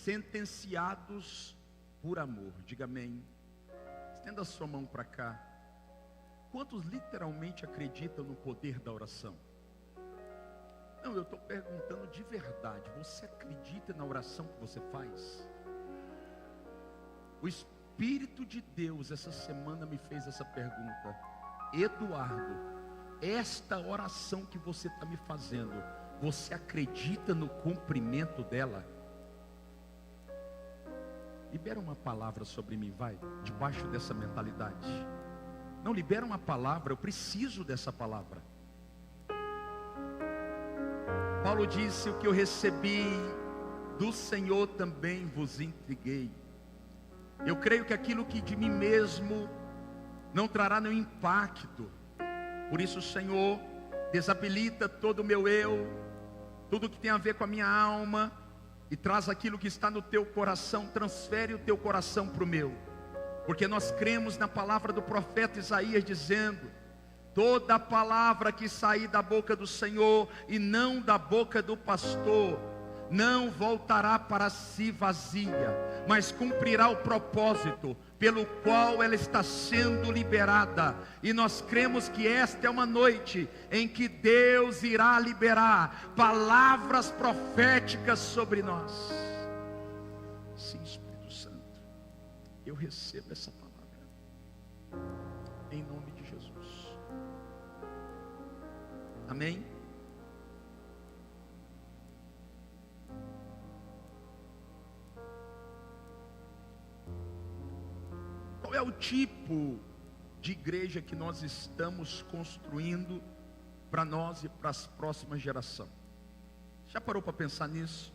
sentenciados por amor. Diga amém. Estenda a sua mão para cá. Quantos literalmente acreditam no poder da oração? Não, eu estou perguntando de verdade. Você acredita na oração que você faz? O Espírito de Deus essa semana me fez essa pergunta. Eduardo, esta oração que você está me fazendo, você acredita no cumprimento dela? Libera uma palavra sobre mim, vai, debaixo dessa mentalidade. Não, libera uma palavra, eu preciso dessa palavra. Paulo disse: o que eu recebi do Senhor também vos entreguei. Eu creio que aquilo que de mim mesmo não trará nenhum impacto. Por isso, Senhor, desabilita todo o meu eu, tudo que tem a ver com a minha alma, e traz aquilo que está no teu coração, transfere o teu coração para o meu. Porque nós cremos na palavra do profeta Isaías dizendo: toda palavra que sair da boca do Senhor e não da boca do pastor, não voltará para si vazia, mas cumprirá o propósito pelo qual ela está sendo liberada. E nós cremos que esta é uma noite em que Deus irá liberar palavras proféticas sobre nós. Sim, Espírito Santo, eu recebo essa palavra em nome de Jesus. Amém? Qual é o tipo de igreja que nós estamos construindo para nós e para as próximas gerações? Já parou para pensar nisso?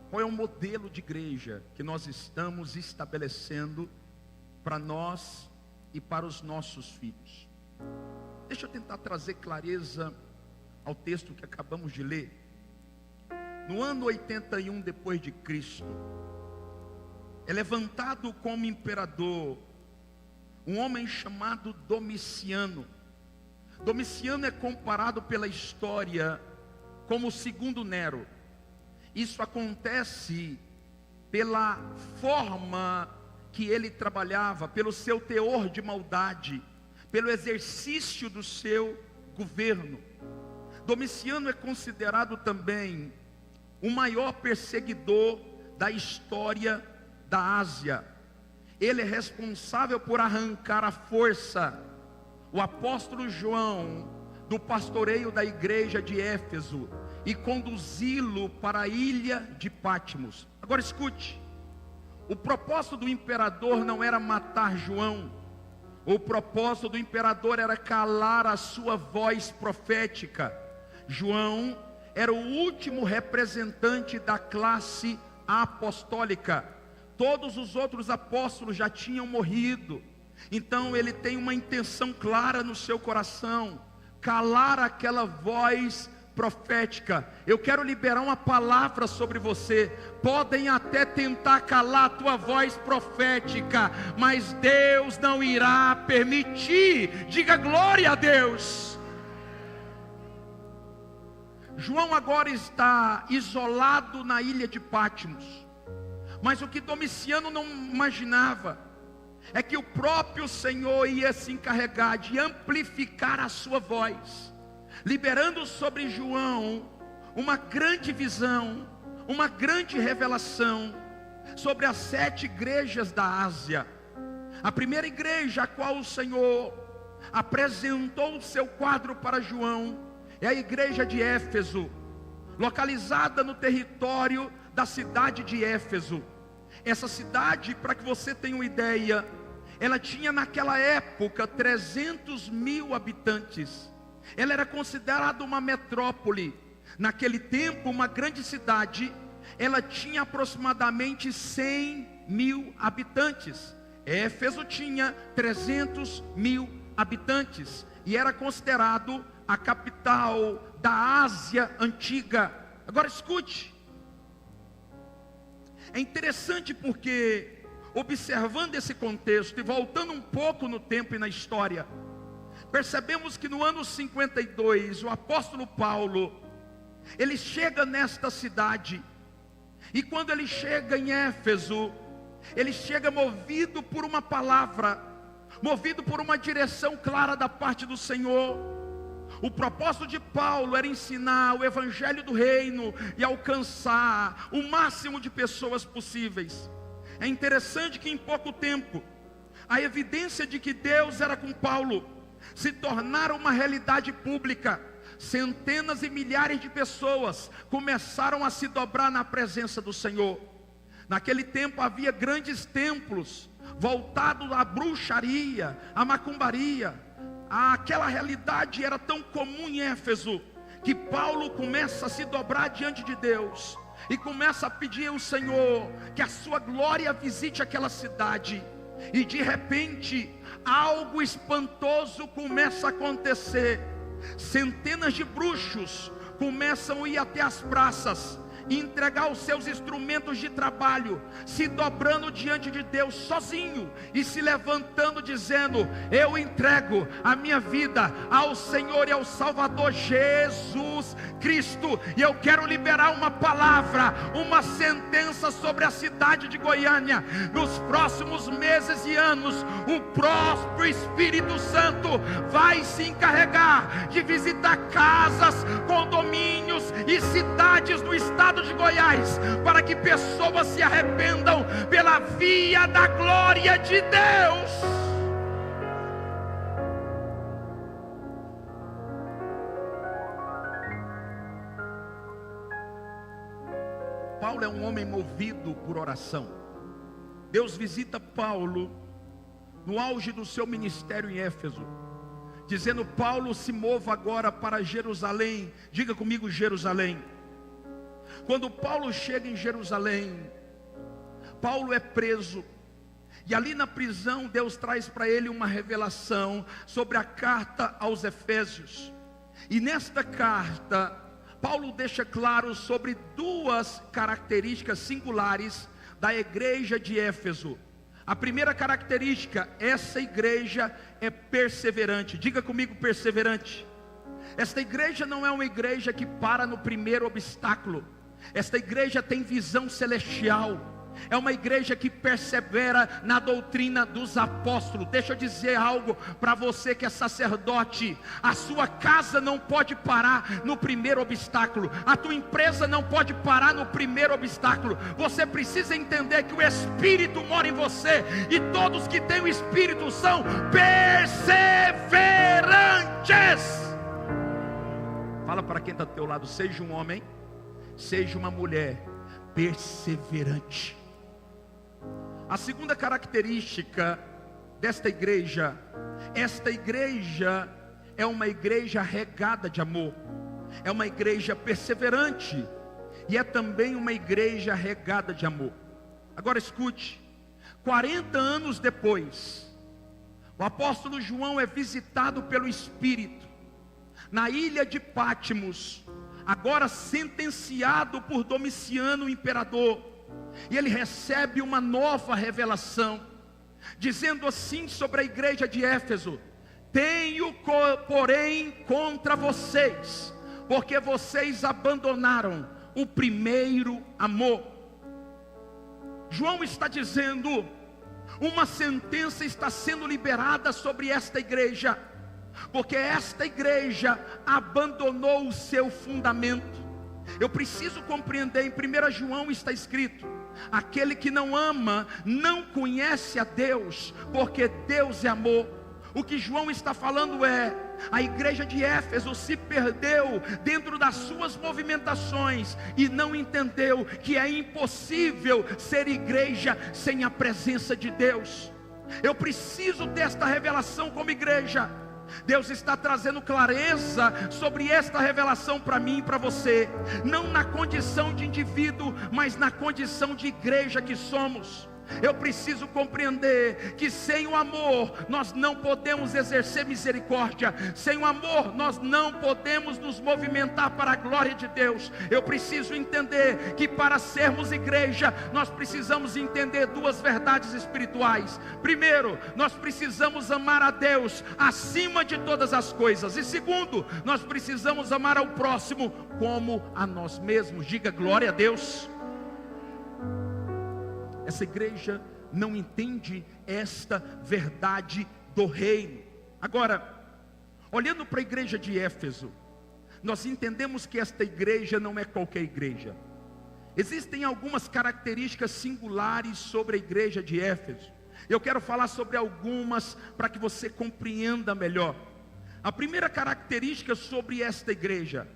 Qual é o modelo de igreja que nós estamos estabelecendo para nós e para os nossos filhos? Deixa eu tentar trazer clareza ao texto que acabamos de ler. No ano 81 depois de Cristo, é levantado como imperador um homem chamado Domiciano. Domiciano é comparado pela história como o segundo Nero. Isso acontece pela forma que ele trabalhava, pelo seu teor de maldade, pelo exercício do seu governo. Domiciano é considerado também o maior perseguidor da história da Ásia. Ele é responsável por arrancar à força o apóstolo João do pastoreio da igreja de Éfeso e conduzi-lo para a ilha de Patmos. Agora escute, o propósito do imperador não era matar João. O propósito do imperador era calar a sua voz profética. João era o último representante da classe apostólica. Todos os outros apóstolos já tinham morrido. Então ele tem uma intenção clara no seu coração: calar aquela voz profética. Eu quero liberar uma palavra sobre você. Podem até tentar calar a tua voz profética, mas Deus não irá permitir. Diga glória a Deus. João agora está isolado na ilha de Patmos. Mas o que Domiciano não imaginava é que o próprio Senhor ia se encarregar de amplificar a sua voz, liberando sobre João uma grande visão, uma grande revelação sobre as 7 igrejas da Ásia. A primeira igreja a qual o Senhor apresentou o seu quadro para João é a igreja de Éfeso, localizada no território da cidade de Éfeso. Essa cidade, para que você tenha uma ideia, ela tinha naquela época 300 mil habitantes. Ela era considerada uma metrópole. Naquele tempo, uma grande cidade. Ela tinha aproximadamente 100 mil habitantes. Éfeso tinha 300 mil habitantes e era considerado a capital da Ásia Antiga. Agora escute, é interessante porque, observando esse contexto e voltando um pouco no tempo e na história, percebemos que no ano 52, o apóstolo Paulo, ele chega nesta cidade, E quando ele chega em Éfeso, ele chega movido por uma palavra, movido por uma direção clara da parte do Senhor. O propósito de Paulo era ensinar o evangelho do reino e alcançar o máximo de pessoas possíveis. É interessante que em pouco tempo, a evidência de que Deus era com Paulo se tornara uma realidade pública. Centenas e milhares de pessoas começaram a se dobrar na presença do Senhor. Naquele tempo havia grandes templos voltados à bruxaria, à macumbaria. Aquela realidade era tão comum em Éfeso, que Paulo começa a se dobrar diante de Deus e começa a pedir ao Senhor que a sua glória visite aquela cidade. E de repente, algo espantoso começa a acontecer. Centenas de bruxos começam a ir até as praças e entregar os seus instrumentos de trabalho, se dobrando diante de Deus sozinho e se levantando dizendo: eu entrego a minha vida ao Senhor e ao Salvador Jesus Cristo. E eu quero liberar uma palavra, uma sentença sobre a cidade de Goiânia. Nos próximos meses e anos, o próprio Espírito Santo vai se encarregar de visitar casas, condomínios e cidades do estado de Goiás, para que pessoas se arrependam pela via da glória de Deus. Paulo é um homem movido por oração. Deus visita Paulo no auge do seu ministério em Éfeso, dizendo: Paulo, se mova agora para Jerusalém. Diga comigo, Jerusalém. Quando Paulo chega em Jerusalém, Paulo é preso. E ali na prisão, Deus traz para ele uma revelação sobre a carta aos Efésios. E nesta carta, Paulo deixa claro sobre duas características singulares da igreja de Éfeso. A primeira característica: essa igreja é perseverante. Diga comigo, perseverante. Esta igreja não é uma igreja que para no primeiro obstáculo. Esta igreja tem visão celestial. É uma igreja que persevera na doutrina dos apóstolos. Deixa eu dizer algo para você que é sacerdote: a sua casa não pode parar no primeiro obstáculo, a tua empresa não pode parar no primeiro obstáculo. Você precisa entender que o Espírito mora em você, e todos que têm o Espírito são perseverantes. Fala para quem está do teu lado: seja um homem, seja uma mulher perseverante. A segunda característica desta igreja: esta igreja é uma igreja regada de amor, é uma igreja perseverante e é também uma igreja regada de amor. Agora escute: 40 anos depois, o apóstolo João é visitado pelo Espírito na ilha de Pátimos, agora sentenciado por Domiciano, o imperador. E ele recebe uma nova revelação, dizendo assim sobre a igreja de Éfeso: tenho porém contra vocês, porque vocês abandonaram o primeiro amor. João está dizendo: uma sentença está sendo liberada sobre esta igreja, porque esta igreja abandonou o seu fundamento. Eu preciso compreender, em 1 João está escrito: aquele que não ama não conhece a Deus, porque Deus é amor. O que João está falando é: a igreja de Éfeso se perdeu dentro das suas movimentações e não entendeu que é impossível ser igreja sem a presença de Deus. Eu preciso desta revelação como igreja. Deus está trazendo clareza sobre esta revelação para mim e para você, não na condição de indivíduo, mas na condição de igreja que somos. Eu preciso compreender que sem o amor nós não podemos exercer misericórdia. Sem o amor nós não podemos nos movimentar para a glória de Deus. Eu preciso entender que para sermos igreja nós precisamos entender duas verdades espirituais. Primeiro, nós precisamos amar a Deus acima de todas as coisas. E segundo, nós precisamos amar ao próximo como a nós mesmos. Diga glória a Deus. Essa igreja não entende esta verdade do reino. Agora, olhando para a igreja de Éfeso, nós entendemos que esta igreja não é qualquer igreja. Existem algumas características singulares sobre a igreja de Éfeso. Eu quero falar sobre algumas para que você compreenda melhor. A primeira característica sobre esta igreja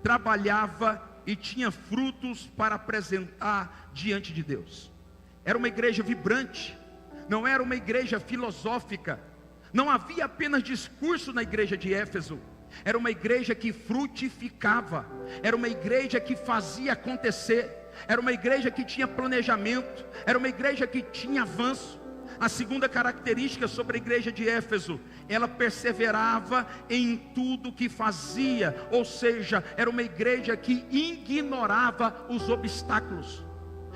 trabalhava e tinha frutos para apresentar diante de Deus. Era uma igreja vibrante, não era uma igreja filosófica, não havia apenas discurso na igreja de Éfeso. Era uma igreja que frutificava, era uma igreja que fazia acontecer, era uma igreja que tinha planejamento, era uma igreja que tinha avanço. A segunda característica sobre a igreja de Éfeso, ela perseverava em tudo que fazia, ou seja, era uma igreja que ignorava os obstáculos,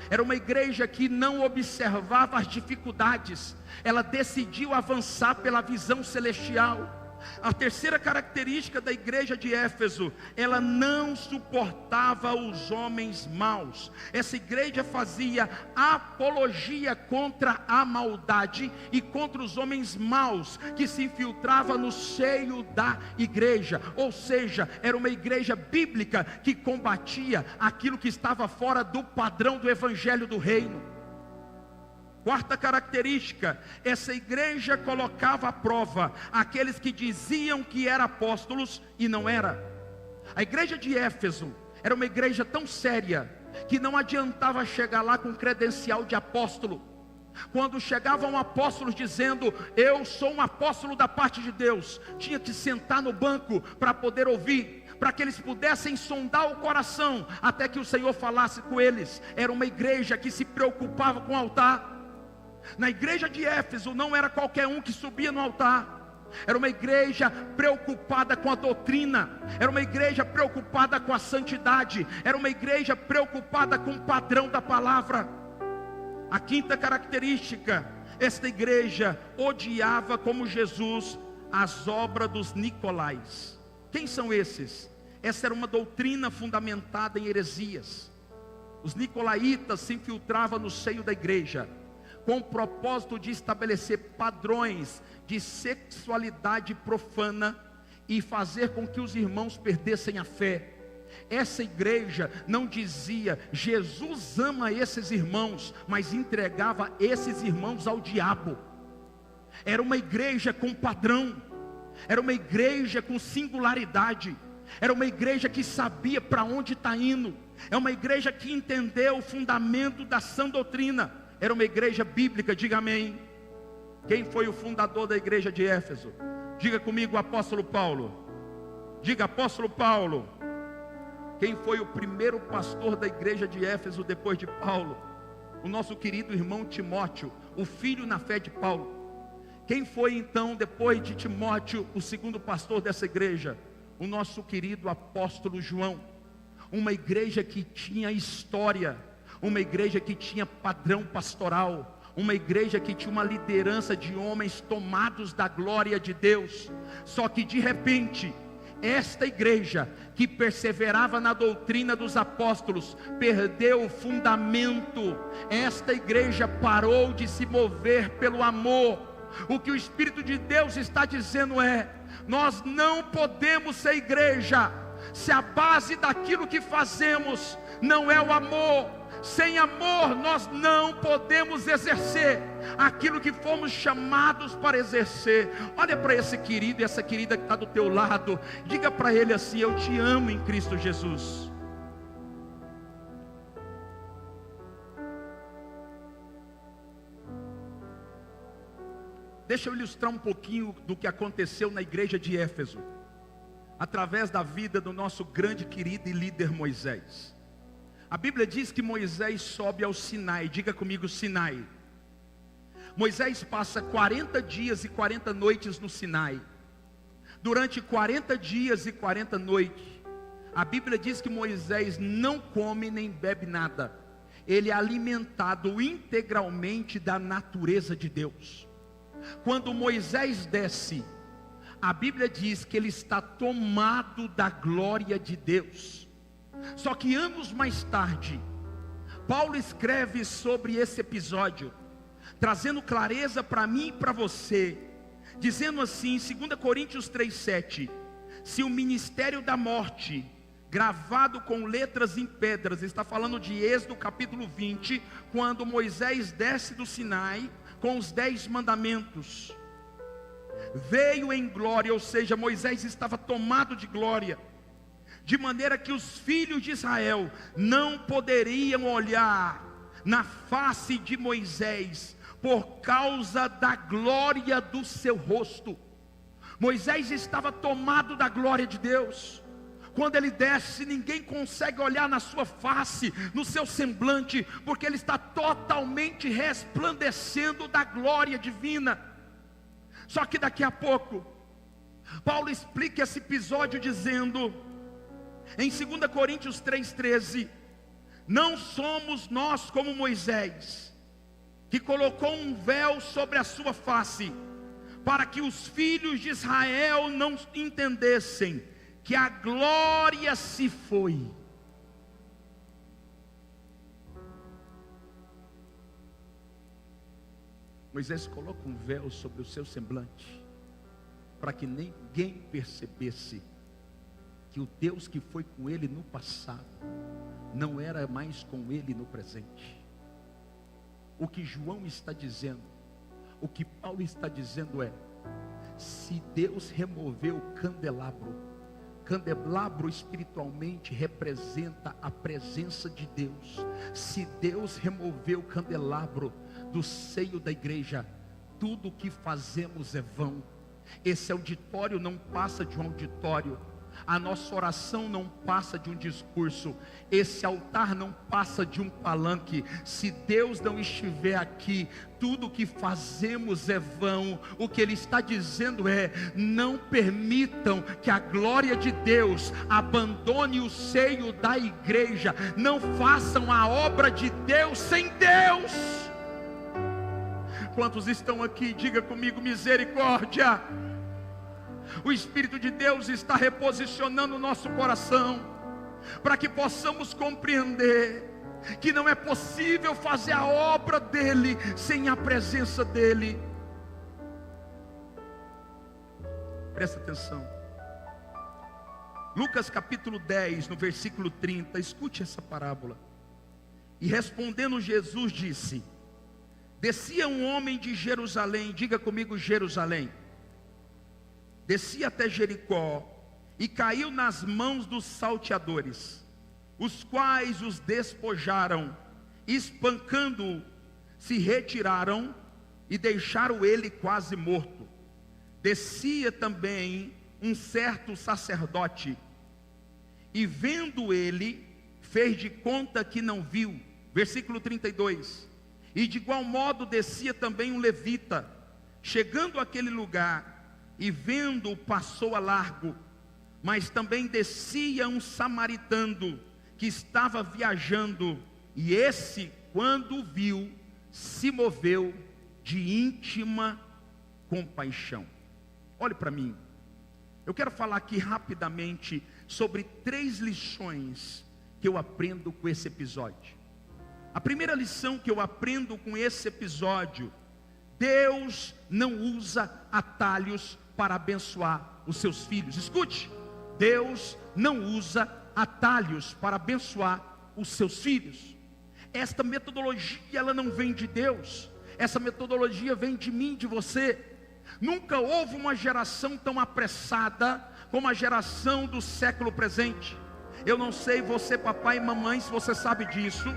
era uma igreja que não observava as dificuldades, ela decidiu avançar pela visão celestial. A terceira característica da igreja de Éfeso, ela não suportava os homens maus. Essa igreja fazia apologia contra a maldade e contra os homens maus que se infiltravam no seio da igreja. Ou seja, era uma igreja bíblica que combatia aquilo que estava fora do padrão do evangelho do reino. Quarta característica, essa igreja colocava à prova aqueles que diziam que eram apóstolos e não era. A igreja de Éfeso era uma igreja tão séria que não adiantava chegar lá com credencial de apóstolo. Quando chegavam apóstolos dizendo, eu sou um apóstolo da parte de Deus, tinha que sentar no banco para poder ouvir, para que eles pudessem sondar o coração, até que o Senhor falasse com eles. Era uma igreja que se preocupava com o altar. Na igreja de Éfeso não era qualquer um que subia no altar, era uma igreja preocupada com a doutrina, era uma igreja preocupada com a santidade, era uma igreja preocupada com o padrão da palavra. A quinta característica, esta igreja odiava como Jesus as obras dos Nicolais. Quem são esses? Essa era uma doutrina fundamentada em heresias. Os nicolaítas se infiltravam no seio da igreja, com o propósito de estabelecer padrões de sexualidade profana e fazer com que os irmãos perdessem a fé. Essa igreja não dizia, Jesus ama esses irmãos, mas entregava esses irmãos ao diabo. Era uma igreja com padrão, era uma igreja com singularidade, era uma igreja que sabia para onde está indo, é uma igreja que entendeu o fundamento da sã doutrina. Era uma igreja bíblica, diga amém. Quem foi o fundador da igreja de Éfeso? Diga comigo, o apóstolo Paulo. Diga, apóstolo Paulo. Quem foi o primeiro pastor da igreja de Éfeso depois de Paulo? O nosso querido irmão Timóteo, o filho na fé de Paulo. Quem foi então, depois de Timóteo, o segundo pastor dessa igreja? O nosso querido apóstolo João. Uma igreja que tinha história, uma igreja que tinha padrão pastoral, uma igreja que tinha uma liderança de homens tomados da glória de Deus. Só que de repente, esta igreja que perseverava na doutrina dos apóstolos, perdeu o fundamento. Esta igreja parou de se mover pelo amor. O que o Espírito de Deus está dizendo é, nós não podemos ser igreja se a base daquilo que fazemos não é o amor. Sem amor nós não podemos exercer aquilo que fomos chamados para exercer. Olha para esse querido e essa querida que está do teu lado, diga para ele assim, eu te amo em Cristo Jesus. Deixa eu ilustrar um pouquinho do que aconteceu na igreja de Éfeso, através da vida do nosso grande querido e líder Moisés. A Bíblia diz que Moisés sobe ao Sinai. Diga comigo, Sinai. Moisés passa 40 dias e 40 noites no Sinai. Durante 40 dias e 40 noites, a Bíblia diz que Moisés não come nem bebe nada. Ele é alimentado integralmente da natureza de Deus. Quando Moisés desce, a Bíblia diz que ele está tomado da glória de Deus. Só que anos mais tarde, Paulo escreve sobre esse episódio, trazendo clareza para mim e para você, dizendo assim, em 2 Coríntios 3,7, se o ministério da morte, gravado com letras em pedras, está falando de Êxodo capítulo 20, quando Moisés desce do Sinai, com os 10 mandamentos, veio em glória, ou seja, Moisés estava tomado de glória, de maneira que os filhos de Israel não poderiam olhar na face de Moisés, por causa da glória do seu rosto. Moisés estava tomado da glória de Deus. Quando ele desce, ninguém consegue olhar na sua face, no seu semblante, porque ele está totalmente resplandecendo da glória divina. Só que daqui a pouco, Paulo explica esse episódio dizendo, em 2 Coríntios 3,13, não somos nós como Moisés, que colocou um véu sobre a sua face, para que os filhos de Israel não entendessem que a glória se foi. Moisés coloca um véu sobre o seu semblante, para que ninguém percebesse que o Deus que foi com ele no passado, não era mais com ele no presente. O que João está dizendo, o que Paulo está dizendo é, se Deus removeu o candelabro espiritualmente representa a presença de Deus. Se Deus removeu o candelabro do seio da igreja, tudo o que fazemos é vão. Esse auditório não passa de um auditório, a nossa oração não passa de um discurso, esse altar não passa de um palanque. Se Deus não estiver aqui, tudo o que fazemos é vão. O que ele está dizendo é, não permitam que a glória de Deus abandone o seio da igreja, não façam a obra de Deus sem Deus. Quantos estão aqui? Diga comigo, misericórdia. O Espírito de Deus está reposicionando o nosso coração, para que possamos compreender que não é possível fazer a obra dele sem a presença dele. Presta atenção, Lucas capítulo 10, no versículo 30, escute essa parábola. E respondendo Jesus disse, descia um homem de Jerusalém, diga comigo Jerusalém, descia até Jericó e caiu nas mãos dos salteadores, os quais os despojaram, espancando-o, se retiraram e deixaram ele quase morto. Descia também um certo sacerdote, e vendo ele, fez de conta que não viu. Versículo 32, e de igual modo descia também um levita, chegando àquele lugar, e vendo, passou a largo. Mas também descia um samaritano, que estava viajando, e esse, quando viu, se moveu de íntima compaixão. Olhe para mim, eu quero falar aqui rapidamente sobre 3 lições que eu aprendo com esse episódio. A primeira lição que eu aprendo com esse episódio, Deus não usa atalhos para abençoar os seus filhos. Escute, Deus não usa atalhos para abençoar os seus filhos. Esta metodologia, ela não vem de Deus, essa metodologia vem de mim, de você. Nunca houve uma geração tão apressada como a geração do século presente. Eu não sei você, papai e mamãe, se você sabe disso,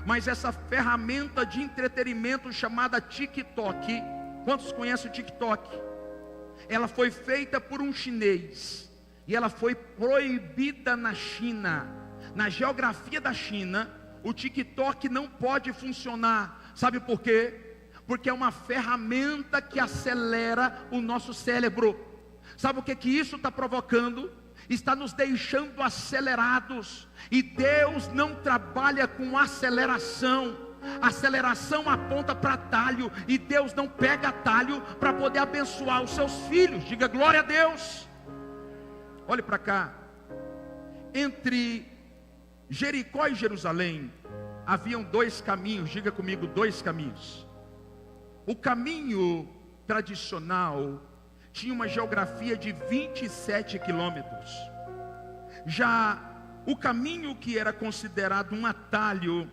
mas essa ferramenta de entretenimento chamada TikTok, quantos conhecem o TikTok? Ela foi feita por um chinês, e ela foi proibida na China. Na geografia da China, o TikTok não pode funcionar. Sabe por quê? Porque é uma ferramenta que acelera o nosso cérebro. Sabe o que isso está provocando? Está nos deixando acelerados, e Deus não trabalha com aceleração. Aceleração aponta para atalho, e Deus não pega atalho para poder abençoar os seus filhos. Diga glória a Deus. Olhe para cá, entre Jericó e Jerusalém haviam dois caminhos, diga comigo, dois caminhos. O caminho tradicional tinha uma geografia de 27 quilômetros. Já o caminho que era considerado um atalho,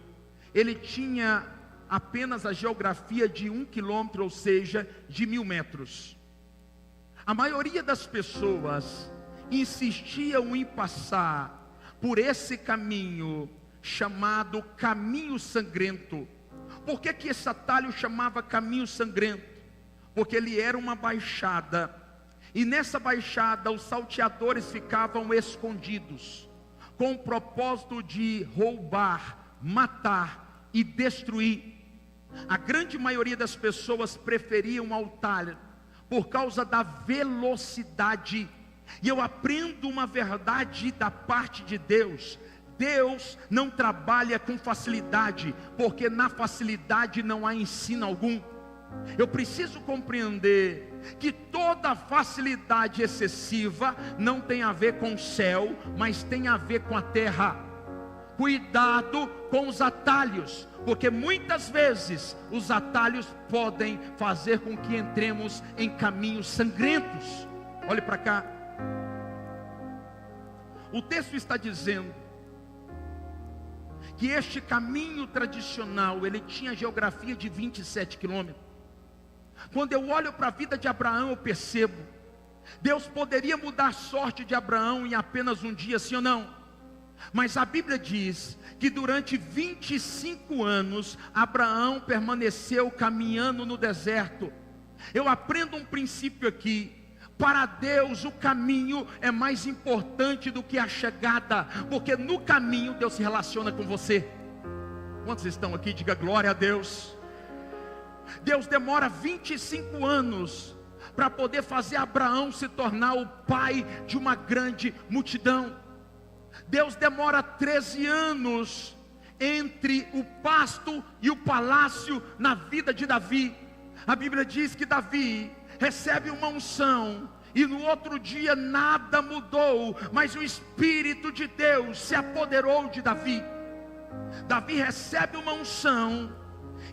ele tinha apenas a geografia de 1 quilômetro, ou seja, de 1000 metros. A maioria das pessoas insistiam em passar por esse caminho chamado caminho sangrento. Por que esse atalho chamava caminho sangrento? Porque ele era uma baixada, e nessa baixada os salteadores ficavam escondidos, com o propósito de roubar, matar e destruir. A grande maioria das pessoas preferiam o atalho por causa da velocidade. E eu aprendo uma verdade da parte de Deus: Deus não trabalha com facilidade, porque na facilidade não há ensino algum. Eu preciso compreender que toda facilidade excessiva não tem a ver com o céu, mas tem a ver com a terra. Cuidado com os atalhos, porque muitas vezes os atalhos podem fazer com que entremos em caminhos sangrentos. Olhe para cá. O texto está dizendo que este caminho tradicional, ele tinha geografia de 27 quilômetros. Quando eu olho para a vida de Abraão, eu percebo, Deus poderia mudar a sorte de Abraão em apenas um dia, sim ou não? Mas a Bíblia diz que durante 25 anos, Abraão permaneceu caminhando no deserto. Eu aprendo um princípio aqui: para Deus o caminho é mais importante do que a chegada, porque no caminho Deus se relaciona com você. Quantos estão aqui? Diga glória a Deus. Deus demora 25 anos para poder fazer Abraão se tornar o pai de uma grande multidão. Deus demora 13 anos entre o pasto e o palácio na vida de Davi. A Bíblia diz que Davi recebe uma unção, e no outro dia nada mudou, mas o Espírito de Deus se apoderou de Davi. Davi recebe uma unção,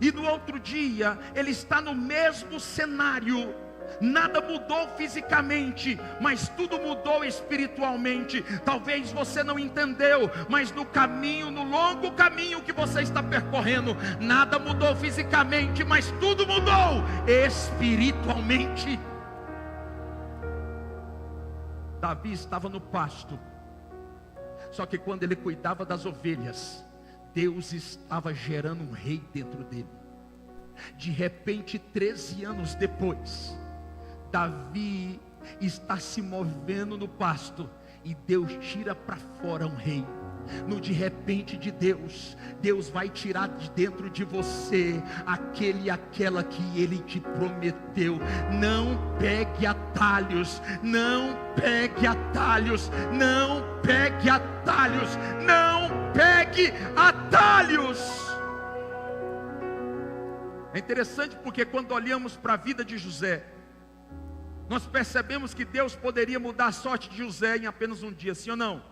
e no outro dia ele está no mesmo cenário. Nada mudou fisicamente, mas tudo mudou espiritualmente. Talvez você não entendeu, mas no caminho, no longo caminho que você está percorrendo, nada mudou fisicamente, mas tudo mudou espiritualmente. Davi estava no pasto, só que quando ele cuidava das ovelhas, Deus estava gerando um rei dentro dele. De repente, 13 anos depois, Davi está se movendo no pasto, e Deus tira para fora um rei. No de repente de Deus, Deus vai tirar de dentro de você aquele e aquela que Ele te prometeu. Não pegue atalhos, não pegue atalhos, não pegue atalhos, não pegue atalhos. É interessante porque quando olhamos para a vida de José, nós percebemos que Deus poderia mudar a sorte de José em apenas um dia, sim ou não?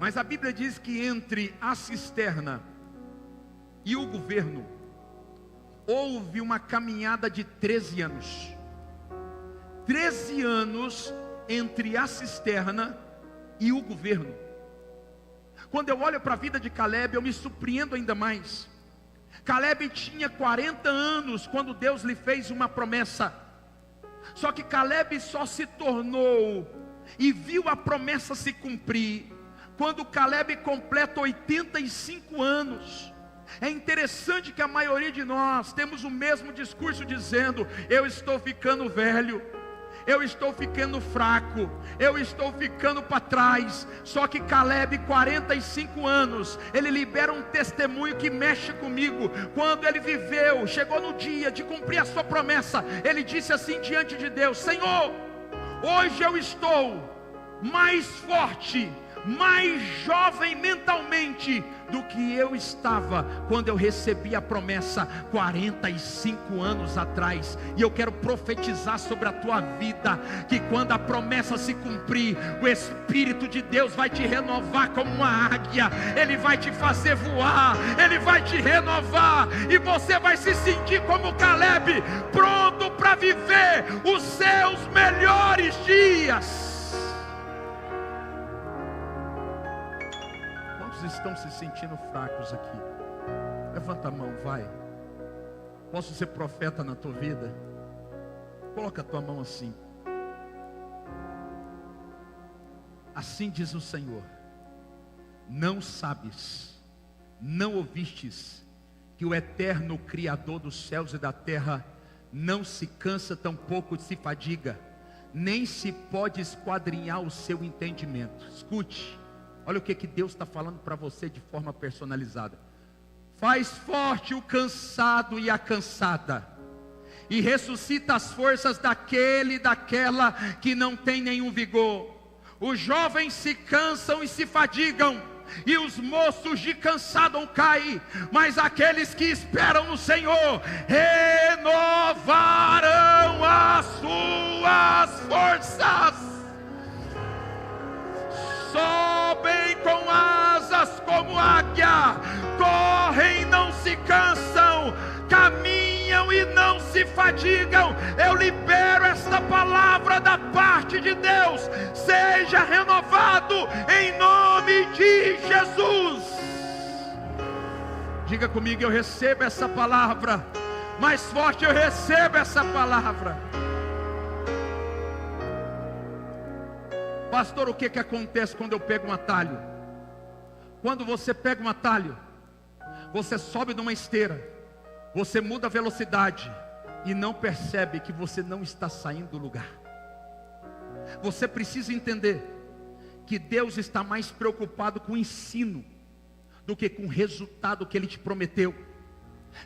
Mas a Bíblia diz que entre a cisterna e o governo, houve uma caminhada de 13 anos. 13 anos entre a cisterna e o governo. Quando eu olho para a vida de Caleb, eu me surpreendo ainda mais. Caleb tinha 40 anos quando Deus lhe fez uma promessa. Só que Caleb só se tornou e viu a promessa se cumprir quando Caleb completa 85 anos. É interessante que a maioria de nós temos o mesmo discurso dizendo: eu estou ficando velho, eu estou ficando fraco, eu estou ficando para trás. Só que Caleb, 45 anos, ele libera um testemunho que mexe comigo. Quando ele viveu, chegou no dia de cumprir a sua promessa, ele disse assim diante de Deus: Senhor, hoje eu estou mais forte, mais jovem mentalmente diferente do que eu estava quando eu recebi a promessa 45 anos atrás. E eu quero profetizar sobre a tua vida, que quando a promessa se cumprir, o Espírito de Deus vai te renovar como uma águia. Ele vai te fazer voar, Ele vai te renovar, e você vai se sentir como Caleb, pronto para viver os seus melhores dias. Quantos estão se sentindo fracos aqui? Levanta a mão, vai. Posso ser profeta na tua vida? Coloca a tua mão assim. Assim diz o Senhor: não sabes, não ouvistes, que o eterno Criador dos céus e da terra não se cansa, tampouco se fadiga, nem se pode esquadrinhar o seu entendimento. Escute, olha o que Deus está falando para você de forma personalizada. Faz forte o cansado e a cansada, e ressuscita as forças daquele e daquela que não tem nenhum vigor. Os jovens se cansam e se fadigam, e os moços de cansado caem, mas aqueles que esperam no Senhor renovarão as suas forças, sobem com asas como águia, correm e não se cansam, caminham e não se fadigam. Eu libero esta palavra da parte de Deus: seja renovado em nome de Jesus. Diga comigo: eu recebo essa palavra. Mais forte: eu recebo essa palavra. Pastor, o que acontece quando eu pego um atalho? Quando você pega um atalho, você sobe numa esteira, você muda a velocidade e não percebe que você não está saindo do lugar. Você precisa entender que Deus está mais preocupado com o ensino do que com o resultado que Ele te prometeu.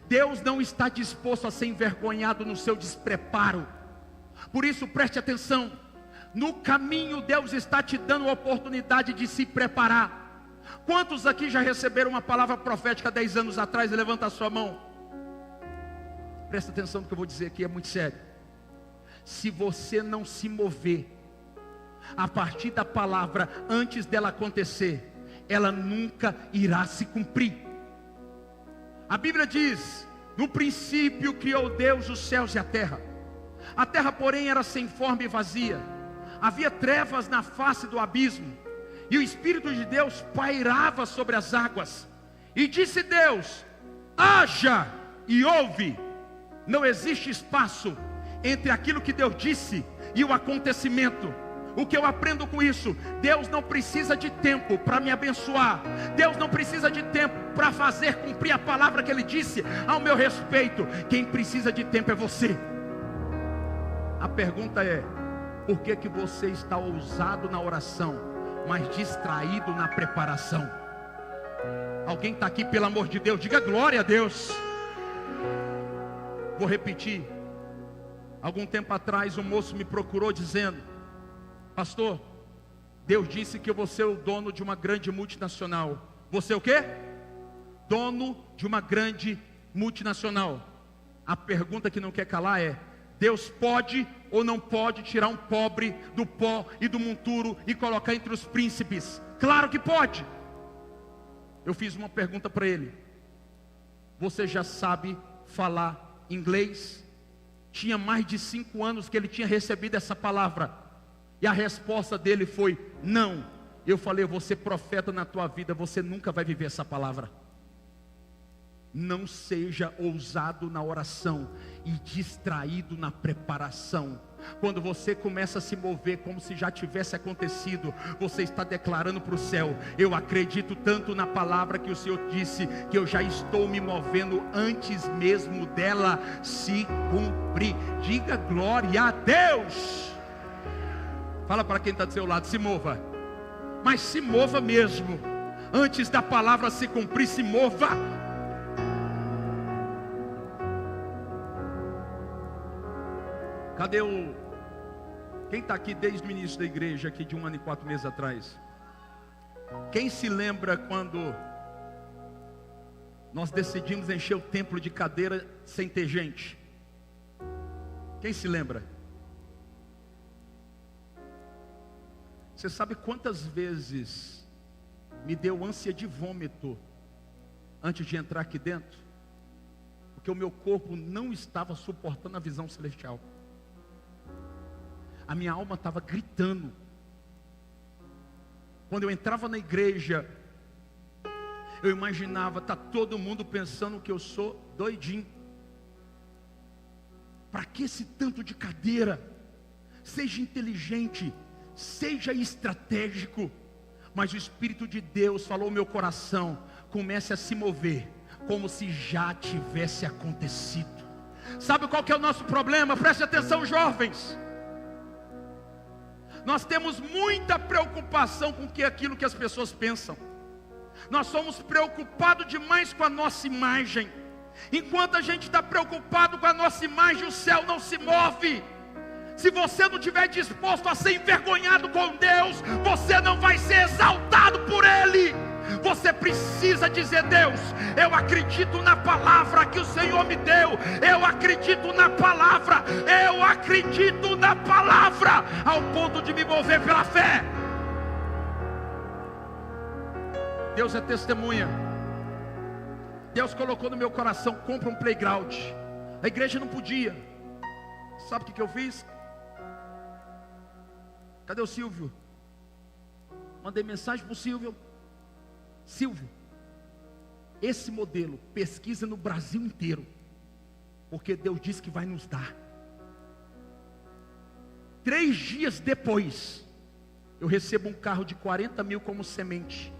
Deus não está disposto a ser envergonhado no seu despreparo. Por isso preste atenção: no caminho Deus está te dando a oportunidade de se preparar. Quantos aqui já receberam uma palavra profética 10 anos atrás? Levanta a sua mão. Presta atenção no que eu vou dizer aqui, é muito sério. Se você não se mover a partir da palavra antes dela acontecer, ela nunca irá se cumprir. A Bíblia diz: no princípio criou Deus os céus e a terra. A terra, porém, era sem forma e vazia. Havia trevas na face do abismo, e o Espírito de Deus pairava sobre as águas. E disse Deus: haja, e houve. Não existe espaço entre aquilo que Deus disse e o acontecimento. O que eu aprendo com isso? Deus não precisa de tempo para me abençoar. Deus não precisa de tempo para fazer cumprir a palavra que Ele disse ao meu respeito. Quem precisa de tempo é você. A pergunta é: por que você está ousado na oração, mas distraído na preparação? Alguém está aqui, pelo amor de Deus? Diga glória a Deus. Vou repetir. Algum tempo atrás um moço me procurou dizendo: pastor, Deus disse que eu vou ser o dono de uma grande multinacional. Você o quê? Dono de uma grande multinacional. A pergunta que não quer calar é: Deus pode ou não pode tirar um pobre do pó e do monturo e colocar entre os príncipes? Claro que pode. Eu fiz uma pergunta para ele: você já sabe falar inglês? Tinha mais de 5 anos que ele tinha recebido essa palavra, e a resposta dele foi: não. Eu falei: eu vou ser profeta na tua vida, você nunca vai viver essa palavra. Não seja ousado na oração e distraído na preparação. Quando você começa a se mover como se já tivesse acontecido, você está declarando para o céu: eu acredito tanto na palavra que o Senhor disse, que eu já estou me movendo antes mesmo dela se cumprir. Diga glória a Deus. Fala para quem está do seu lado: se mova. Mas se mova mesmo. Antes da palavra se cumprir, se mova. Cadê quem está aqui desde o início da igreja, aqui de 1 ano e 4 meses atrás? Quem se lembra quando nós decidimos encher o templo de cadeira sem ter gente. Quem se lembra? Você sabe quantas vezes me deu ânsia de vômito antes de entrar aqui dentro? Porque o meu corpo não estava suportando a visão celestial. A minha alma estava gritando. Quando eu entrava na igreja, eu imaginava, tá todo mundo pensando que eu sou doidinho. Para que esse tanto de cadeira? Seja inteligente, seja estratégico. Mas o Espírito de Deus falou ao meu coração: comece a se mover como se já tivesse acontecido. Sabe qual que é o nosso problema? Preste atenção, jovens. Nós temos muita preocupação com aquilo que as pessoas pensam. Nós somos preocupados demais com a nossa imagem. Enquanto a gente está preocupado com a nossa imagem, o céu não se move. Se você não estiver disposto a ser envergonhado com Deus, você não vai ser exaltado por Ele. Você precisa dizer: Deus, eu acredito na palavra que o Senhor me deu. Eu acredito na palavra. Eu acredito na palavra, ao ponto de me mover pela fé. Deus é testemunha. Deus colocou no meu coração: compra um playground. A igreja não podia. Sabe o que eu fiz? Cadê o Silvio? Mandei mensagem para o Silvio: Silvio, esse modelo pesquisa no Brasil inteiro, porque Deus disse que vai nos dar. 3 dias depois, eu recebo um carro de 40 mil como semente.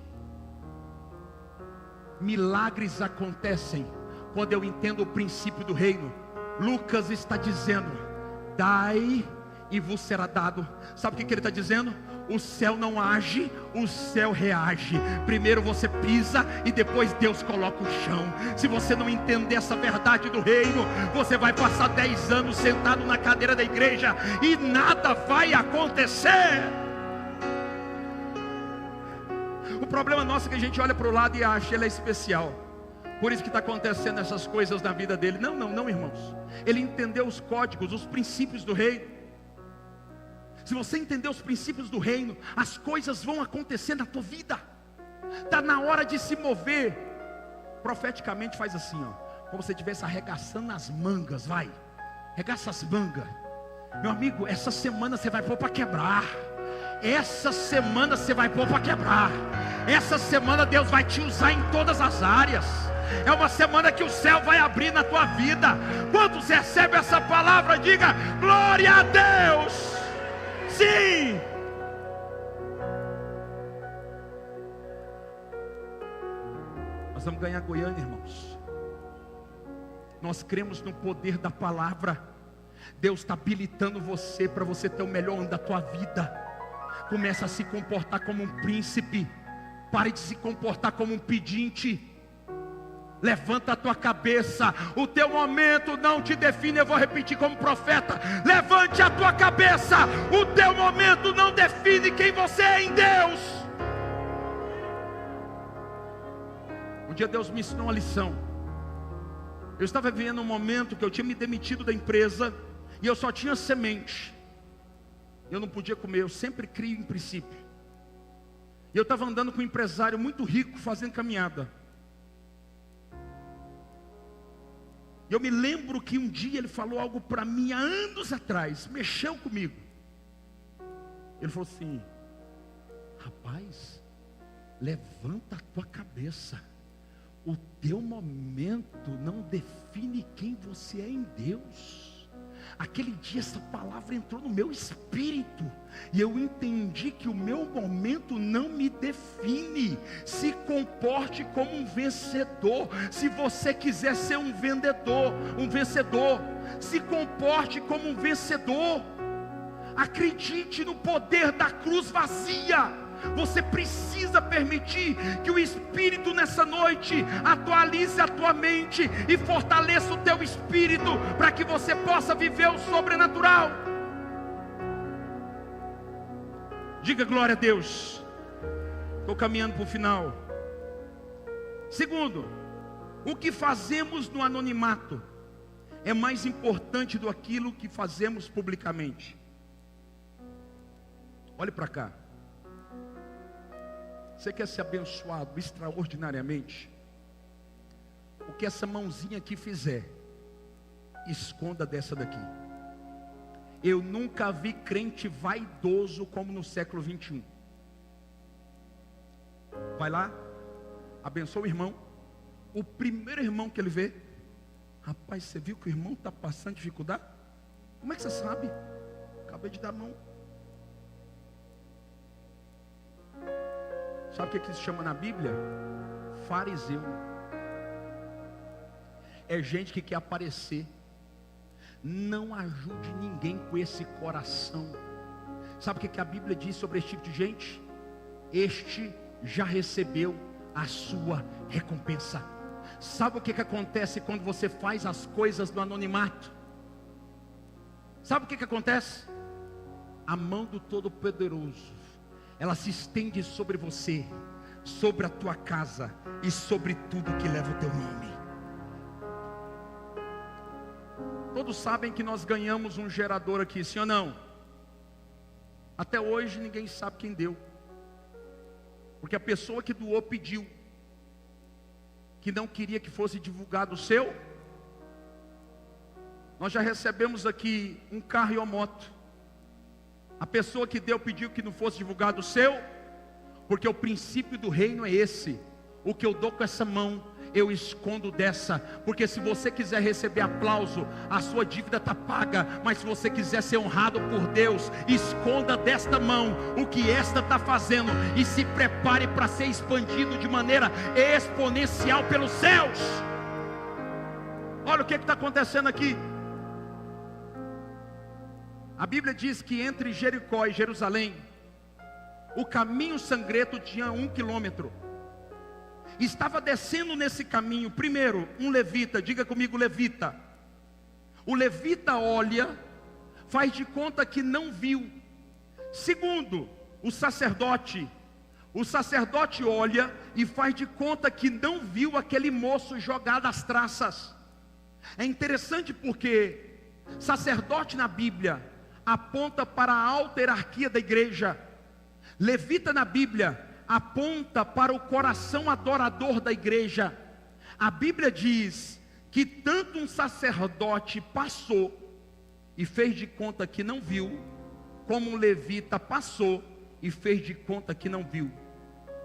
Milagres acontecem quando eu entendo o princípio do reino. Lucas está dizendo: dai e vos será dado. Sabe o que ele está dizendo? O céu não age, o céu reage. Primeiro você pisa e depois Deus coloca o chão. Se você não entender essa verdade do reino, você vai passar 10 anos sentado na cadeira da igreja e nada vai acontecer. O problema nosso é que a gente olha para o lado e acha ele é especial. Por isso que está acontecendo essas coisas na vida dele. Não, irmãos. Ele entendeu os códigos, os princípios do reino. Se você entender os princípios do reino, as coisas vão acontecer na tua vida. Está na hora de se mover. Profeticamente faz assim, ó, como se você estivesse arregaçando as mangas. Vai, arregaça as mangas. Meu amigo, essa semana você vai pôr para quebrar. Essa semana você vai pôr para quebrar. Essa semana Deus vai te usar em todas as áreas. É uma semana que o céu vai abrir na tua vida. Quantos recebem essa palavra? Diga glória a Deus. Sim. Nós vamos ganhar Goiânia, irmãos. Nós cremos no poder da palavra. Deus está habilitando você para você ter o melhor ano da tua vida. Começa a se comportar como um príncipe. Pare de se comportar como um pedinte. Levanta a tua cabeça. O teu momento não te define. Eu vou repetir como profeta: levante a tua cabeça. O teu momento não define quem você é em Deus. Um dia Deus me ensinou uma lição. Eu estava vivendo um momento que eu tinha me demitido da empresa e eu só tinha semente. Eu não podia comer, eu sempre crio em princípio. E eu estava andando com um empresário muito rico fazendo caminhada. E eu me lembro que um dia ele falou algo para mim há anos atrás, mexeu comigo. Ele falou assim: rapaz, levanta a tua cabeça. O teu momento não define quem você é em Deus. Aquele dia essa palavra entrou no meu espírito e eu entendi que o meu momento não me define. Se comporte como um vencedor. Se você quiser ser um vencedor, se comporte como um vencedor. Acredite no poder da cruz vazia. Você precisa permitir que o Espírito nessa noite atualize a tua mente e fortaleça o teu espírito para que você possa viver o sobrenatural. Diga glória a Deus. Estou caminhando para o final. Segundo, O que fazemos no anonimato é mais importante do aquilo que fazemos publicamente. Olhe para cá. Você quer ser abençoado extraordinariamente? O que essa mãozinha aqui fizer, esconda dessa daqui. Eu nunca vi crente vaidoso como no século 21. Vai lá, abençoa o irmão. O primeiro irmão que ele vê, rapaz, você viu que o irmão está passando dificuldade? Como é que você sabe? Acabei de dar a mão. Sabe o que se chama na Bíblia? Fariseu. É gente que quer aparecer. Não ajude ninguém com esse coração. Sabe o que a Bíblia diz sobre esse tipo de gente? Este já recebeu a sua recompensa. Sabe o que acontece quando você faz as coisas no anonimato? Sabe o que acontece? A mão do Todo-Poderoso, ela se estende sobre você, sobre a tua casa e sobre tudo que leva o teu nome. Todos sabem que nós ganhamos um gerador aqui, sim ou não? Até hoje ninguém sabe quem deu, porque a pessoa que doou pediu, que não queria que fosse divulgado o seu. Nós já recebemos aqui um carro e uma moto. A pessoa que deu pediu que não fosse divulgado o seu, porque o princípio do reino é esse: o que eu dou com essa mão, eu escondo dessa. Porque se você quiser receber aplauso, a sua dívida está paga. Mas se você quiser ser honrado por Deus, esconda desta mão o que esta está fazendo, e se prepare para ser expandido de maneira exponencial pelos céus. Olha o que está acontecendo aqui. A Bíblia diz que entre Jericó e Jerusalém, o caminho sangrento tinha 1 quilômetro. Estava descendo nesse caminho, primeiro, um levita. Diga comigo, levita. O levita olha, faz de conta que não viu. Segundo, o sacerdote olha e faz de conta que não viu aquele moço jogado às traças. É interessante porque sacerdote na Bíblia aponta para a alta hierarquia da igreja. Levita na Bíblia aponta para o coração adorador da igreja. A Bíblia diz que tanto um sacerdote passou e fez de conta que não viu, como um levita passou e fez de conta que não viu.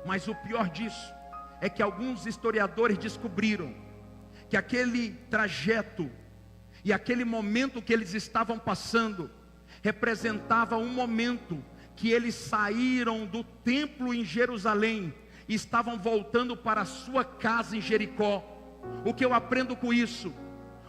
Mas o pior disso é que alguns historiadores descobriram que aquele trajeto e aquele momento que eles estavam passando representava um momento que eles saíram do templo em Jerusalém e estavam voltando para a sua casa em Jericó. O que eu aprendo com isso?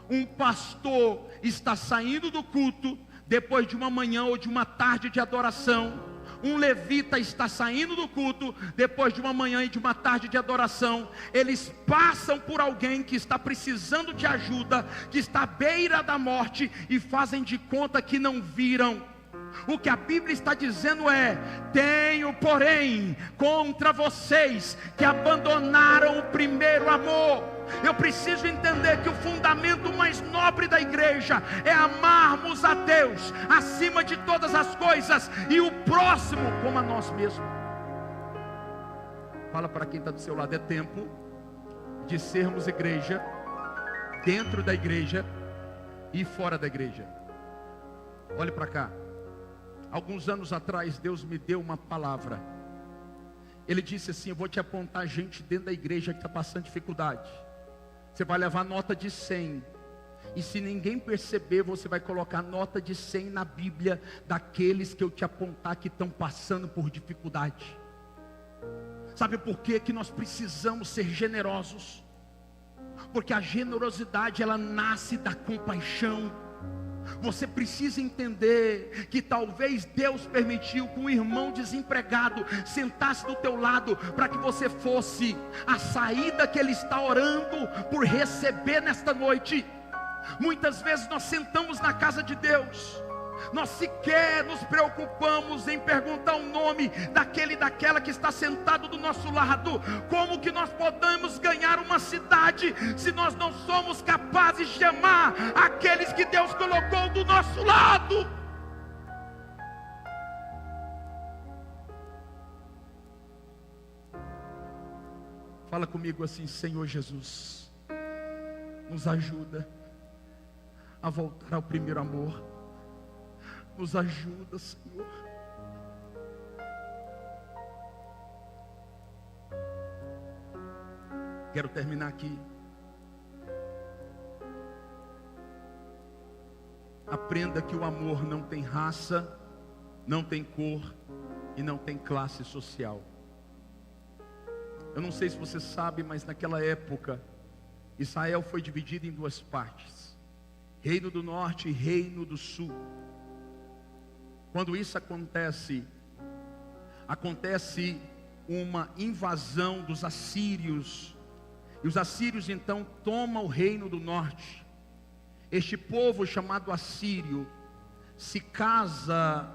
Um pastor está saindo do culto depois de uma manhã ou de uma tarde de adoração. Um levita está saindo do culto depois de uma manhã e de uma tarde de adoração. Eles passam por alguém que está precisando de ajuda, que está à beira da morte, e fazem de conta que não viram. O que a Bíblia está dizendo é: tenho, porém, contra vocês que abandonaram o primeiro amor. Eu preciso entender que o fundamento mais nobre da igreja é amarmos a Deus acima de todas as coisas e o próximo como a nós mesmos. Fala para quem está do seu lado: é tempo de sermos igreja, dentro da igreja e fora da igreja. Olhe para cá. Alguns anos atrás Deus me deu uma palavra. Ele disse assim: eu vou te apontar gente dentro da igreja que está passando dificuldade. Você vai levar nota de 100. E se ninguém perceber, você vai colocar nota de 100 na Bíblia daqueles que eu te apontar que estão passando por dificuldade. Sabe por quê que nós precisamos ser generosos? Porque a generosidade, ela nasce da compaixão. Você precisa entender que talvez Deus permitiu que um irmão desempregado sentasse do teu lado para que você fosse a saída que Ele está orando por receber nesta noite. Muitas vezes nós sentamos na casa de Deus, Nós sequer nos preocupamos em perguntar o nome daquele e daquela que está sentado do nosso lado. Como que nós podemos ganhar uma cidade se nós não somos capazes de amar aqueles que Deus colocou do nosso lado? Fala comigo assim: Senhor Jesus, nos ajuda a voltar ao primeiro amor. Nos ajuda, Senhor. Quero terminar aqui. Aprenda que o amor não tem raça, não tem cor e não tem classe social. Eu não sei se você sabe, mas naquela época Israel foi dividido em duas partes: Reino do Norte e Reino do Sul. Quando isso acontece uma invasão dos assírios, e os assírios então tomam o Reino do Norte. Este povo chamado assírio se casa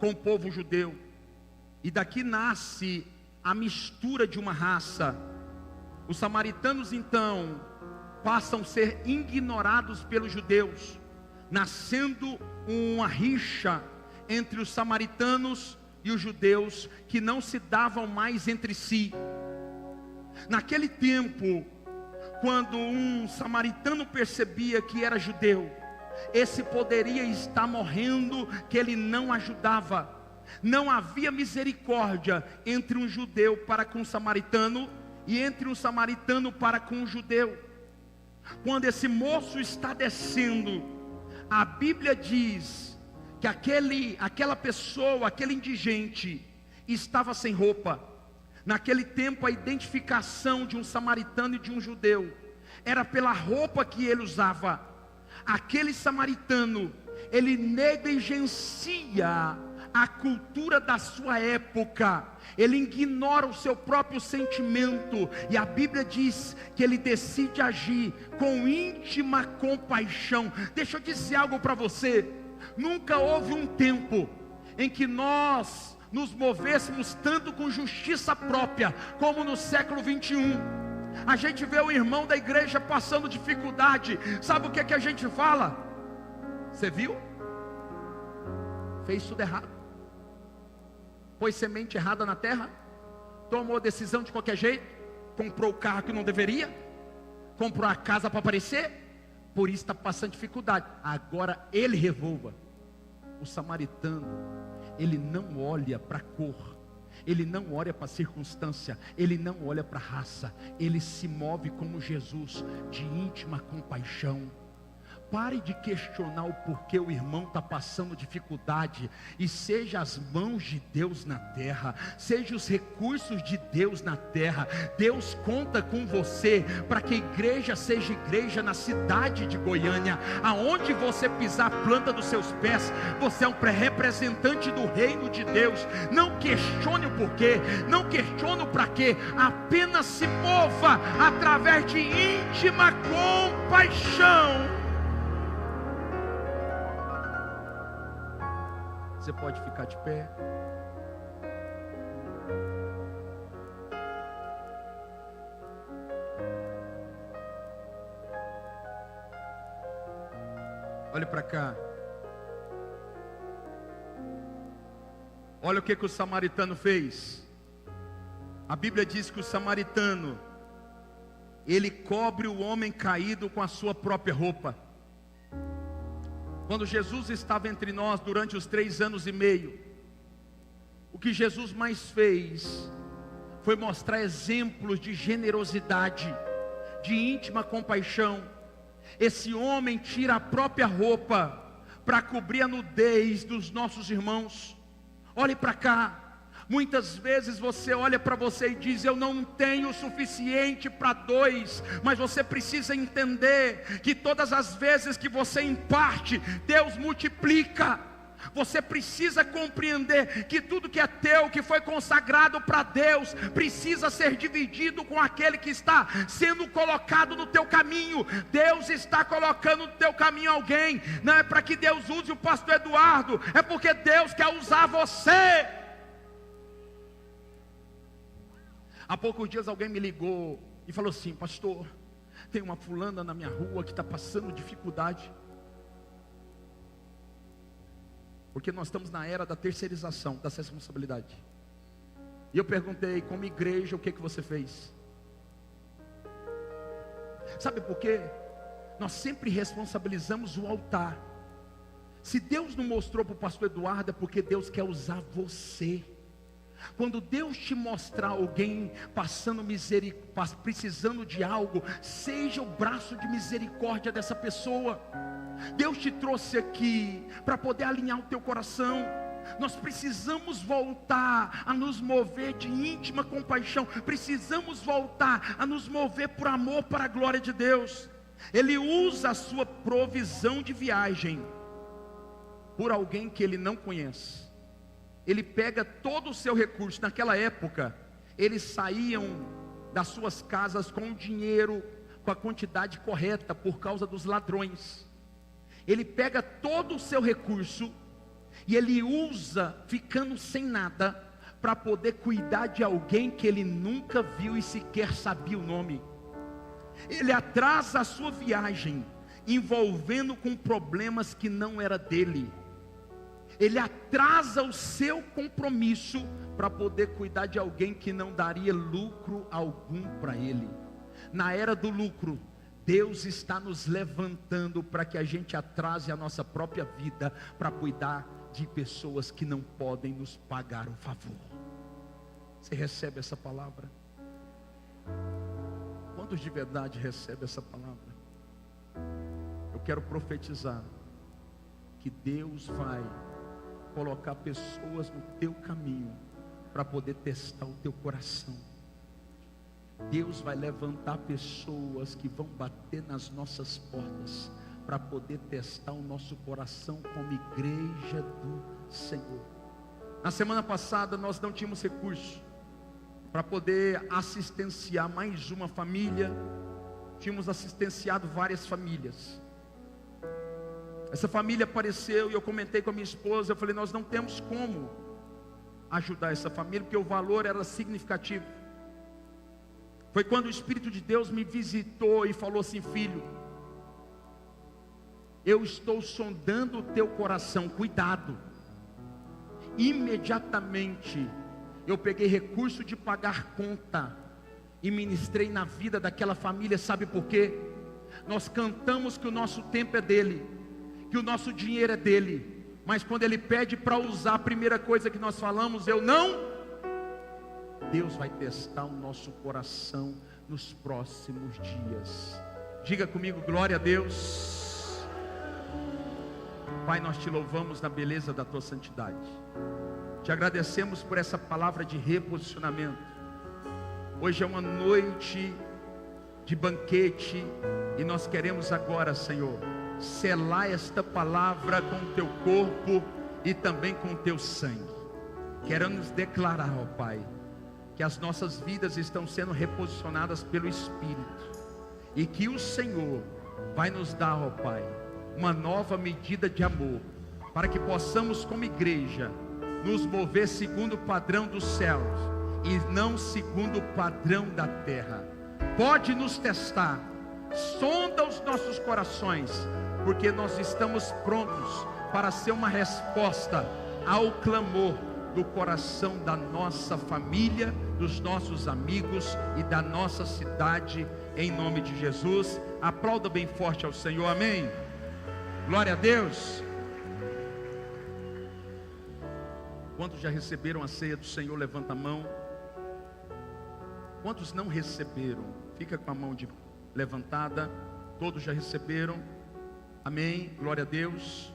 com o povo judeu, e daqui nasce a mistura de uma raça. Os samaritanos então passam a ser ignorados pelos judeus, nascendo uma rixa entre os samaritanos e os judeus, que não se davam mais entre si. Naquele tempo, quando um samaritano percebia que era judeu, esse poderia estar morrendo, que ele não ajudava. Não havia misericórdia entre um judeu para com um samaritano, e entre um samaritano para com um judeu. Quando esse moço está descendo, a Bíblia diz que aquela pessoa, aquele indigente, estava sem roupa. Naquele tempo, a identificação de um samaritano e de um judeu era pela roupa que ele usava. Aquele samaritano, ele negligencia a cultura da sua época, ele ignora o seu próprio sentimento, e a Bíblia diz que ele decide agir com íntima compaixão. Deixa eu dizer algo para você: nunca houve um tempo em que nós nos movêssemos tanto com justiça própria como no século 21. A gente vê o irmão da igreja passando dificuldade, sabe o que é que a gente fala? Você viu? Fez tudo errado, pôs semente errada na terra, tomou decisão de qualquer jeito, comprou o carro que não deveria, comprou a casa para aparecer, por isso está passando dificuldade. Agora ele revolva. O samaritano, ele não olha para a cor, ele não olha para a circunstância, ele não olha para a raça, ele se move como Jesus, de íntima compaixão. Pare de questionar o porquê o irmão está passando dificuldade, e seja as mãos de Deus na terra, seja os recursos de Deus na terra. Deus conta com você para que a igreja seja igreja na cidade de Goiânia. Aonde você pisar a planta dos seus pés, você é um representante do reino de Deus. Não questione o porquê, não questione o para quê, apenas se mova através de íntima compaixão. Você pode ficar de pé. Olhe para cá. Olha o que o samaritano fez. A Bíblia diz que o samaritano, ele cobre o homem caído com a sua própria roupa. Quando Jesus estava entre nós durante os 3 anos e meio, o que Jesus mais fez foi mostrar exemplos de generosidade, de íntima compaixão. Esse homem tira a própria roupa para cobrir a nudez dos nossos irmãos. Olhe para cá. Muitas vezes você olha para você e diz: eu não tenho o suficiente para 2. Mas você precisa entender que todas as vezes que você imparte, Deus multiplica. Você precisa compreender que tudo que é teu, que foi consagrado para Deus, precisa ser dividido com aquele que está sendo colocado no teu caminho. Deus está colocando no teu caminho alguém. Não é para que Deus use o pastor Eduardo, é porque Deus quer usar você. Há poucos dias alguém me ligou e falou assim: pastor, tem uma fulana na minha rua que está passando dificuldade. Porque nós estamos na era da terceirização da responsabilidade. E eu perguntei, como igreja, o que você fez? Sabe por quê? Nós sempre responsabilizamos o altar. Se Deus não mostrou para o pastor Eduardo, é porque Deus quer usar você. Quando Deus te mostrar alguém passando precisando de algo, seja o braço de misericórdia dessa pessoa. Deus te trouxe aqui para poder alinhar o teu coração. Nós precisamos voltar a nos mover de íntima compaixão. Precisamos voltar a nos mover por amor para a glória de Deus. Ele usa a sua provisão de viagem por alguém que ele não conhece. Ele pega todo o seu recurso. Naquela época, eles saíam das suas casas com o dinheiro, com a quantidade correta, por causa dos ladrões. Ele pega todo o seu recurso e ele usa, ficando sem nada, para poder cuidar de alguém que ele nunca viu e sequer sabia o nome. Ele atrasa a sua viagem, envolvendo com problemas que não era dele. Ele atrasa o seu compromisso para poder cuidar de alguém que não daria lucro algum para ele. Na era do lucro, Deus está nos levantando para que a gente atrase a nossa própria vida para cuidar de pessoas que não podem nos pagar o favor. Você recebe essa palavra? Quantos de verdade recebem essa palavra? Eu quero profetizar que Deus vai colocar pessoas no teu caminho para poder testar o teu coração. Deus vai levantar pessoas que vão bater nas nossas portas para poder testar o nosso coração como igreja do Senhor. Na semana passada nós não tínhamos recurso para poder assistenciar mais uma família. Tínhamos assistenciado várias famílias. Essa família apareceu e eu comentei com a minha esposa, eu falei, nós não temos como ajudar essa família, porque o valor era significativo. Foi quando o Espírito de Deus me visitou e falou assim: filho, eu estou sondando o teu coração, cuidado. Imediatamente, eu peguei recurso de pagar conta e ministrei na vida daquela família. Sabe por quê? Nós cantamos que o nosso tempo é dele, que o nosso dinheiro é dele, mas quando ele pede para usar, a primeira coisa que nós falamos, eu não. Deus vai testar o nosso coração nos próximos dias. Diga comigo, glória a Deus. Pai, nós te louvamos na beleza da tua santidade. Te agradecemos por essa palavra de reposicionamento. Hoje é uma noite de banquete e nós queremos agora, Senhor, selar esta palavra com o teu corpo e também com o teu sangue. Queremos declarar, ó Pai, que as nossas vidas estão sendo reposicionadas pelo Espírito, e que o Senhor vai nos dar, ó Pai, uma nova medida de amor, para que possamos como igreja nos mover segundo o padrão dos céus e não segundo o padrão da terra. Pode nos testar, sonda os nossos corações, porque nós estamos prontos para ser uma resposta ao clamor do coração da nossa família, dos nossos amigos e da nossa cidade, em nome de Jesus. Aplauda bem forte ao Senhor, amém? Glória a Deus. Quantos já receberam a ceia do Senhor? Levanta a mão. Quantos não receberam? Fica com a mão levantada. Todos já receberam? Amém, glória a Deus.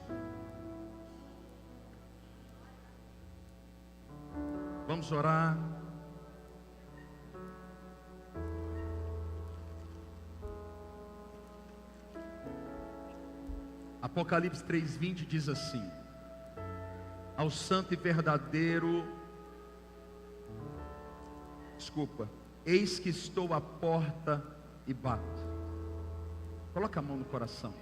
Vamos orar. Apocalipse 3:20 diz assim: ao santo e verdadeiro, eis que estou à porta e bato. Coloca a mão no coração.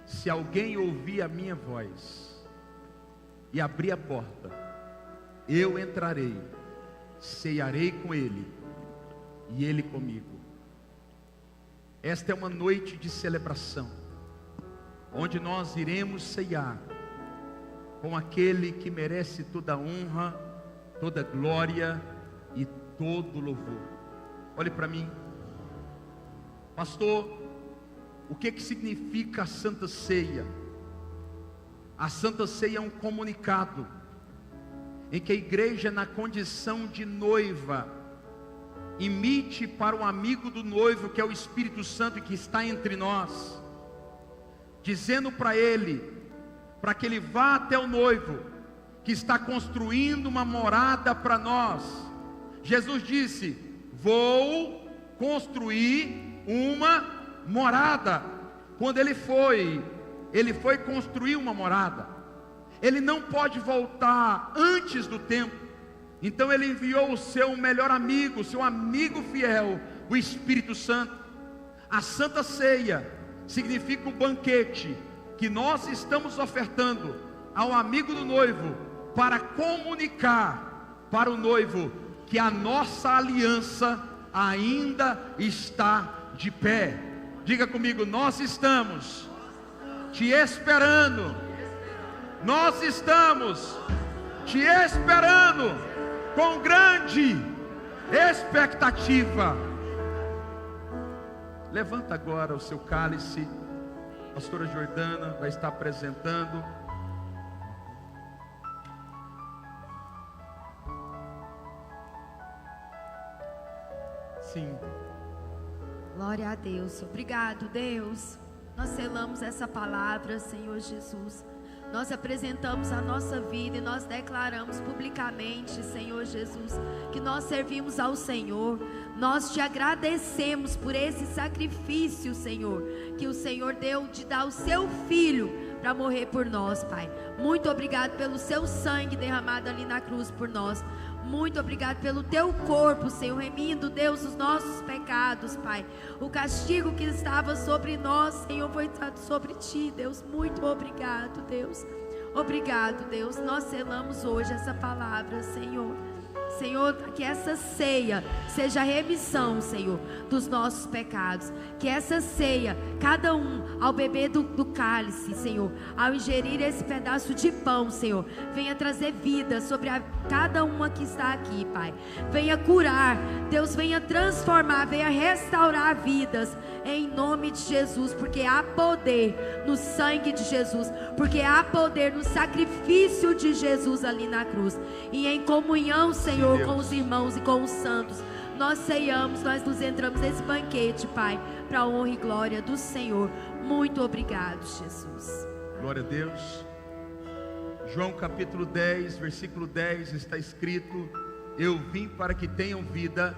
Se alguém ouvir a minha voz e abrir a porta, eu entrarei, cearei com ele e ele comigo. Esta é uma noite de celebração, onde nós iremos ceiar com aquele que merece toda honra, toda glória e todo louvor. Olhe para mim, pastor, o que significa a Santa Ceia? A Santa Ceia é um comunicado em que a igreja, na condição de noiva, emite para o amigo do noivo, que é o Espírito Santo que está entre nós, dizendo para ele, para que ele vá até o noivo, que está construindo uma morada para nós. Jesus disse: vou construir uma morada. Quando ele foi construir uma morada. Ele não pode voltar antes do tempo. Então ele enviou o seu melhor amigo, o seu amigo fiel, o Espírito Santo. A Santa Ceia significa um banquete que nós estamos ofertando ao amigo do noivo, para comunicar para o noivo que a nossa aliança ainda está de pé. Diga comigo: nós estamos te esperando. Nós estamos te esperando com grande expectativa. Levanta agora o seu cálice. A pastora Jordana vai estar apresentando. Sim. Glória a Deus. Obrigado, Deus. Nós selamos essa palavra, Senhor Jesus. Nós apresentamos a nossa vida e nós declaramos publicamente, Senhor Jesus, que nós servimos ao Senhor. Nós te agradecemos por esse sacrifício, Senhor, que o Senhor deu de dar o seu Filho para morrer por nós, Pai. Muito obrigado pelo seu sangue derramado ali na cruz por nós. Muito obrigado pelo teu corpo, Senhor, remindo, Deus, os nossos pecados, Pai. O castigo que estava sobre nós, Senhor, foi dado sobre ti, Deus. Muito obrigado, Deus. Obrigado, Deus. Nós selamos hoje essa palavra, Senhor. Senhor, que essa ceia seja a remissão, Senhor, dos nossos pecados. Que essa ceia, cada um, ao beber do cálice, Senhor, ao ingerir esse pedaço de pão, Senhor, venha trazer vida sobre cada uma que está aqui, Pai. Venha curar, Deus, venha transformar, venha restaurar vidas, em nome de Jesus, porque há poder no sangue de Jesus, porque há poder no sacrifício de Jesus ali na cruz. E em comunhão, Senhor, com os irmãos e com os santos, nós ceiamos, nós nos entramos nesse banquete, Pai, para a honra e glória do Senhor. Muito obrigado, Jesus. Glória a Deus. João capítulo 10, versículo 10 está escrito: eu vim para que tenham vida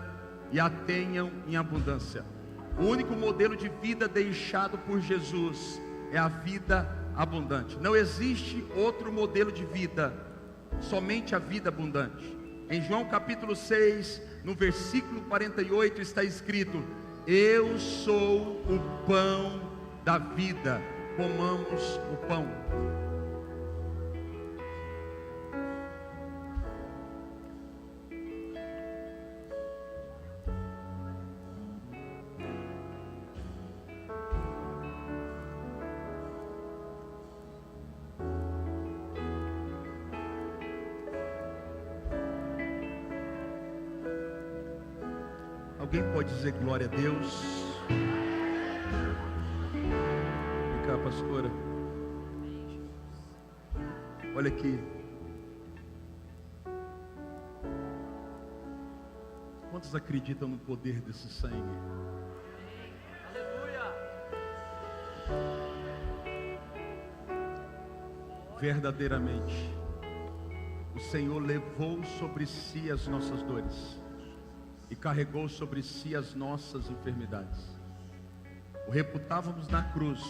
e a tenham em abundância. O único modelo de vida deixado por Jesus é a vida abundante. Não existe outro modelo de vida, somente a vida abundante. Em João capítulo 6, no versículo 48 está escrito: eu sou o pão da vida, comamos o pão. Alguém pode dizer glória a Deus? Vem cá, pastora. Olha aqui. Quantos acreditam no poder desse sangue? Aleluia! Verdadeiramente, o Senhor levou sobre si as nossas dores e carregou sobre si as nossas enfermidades. O reputávamos na cruz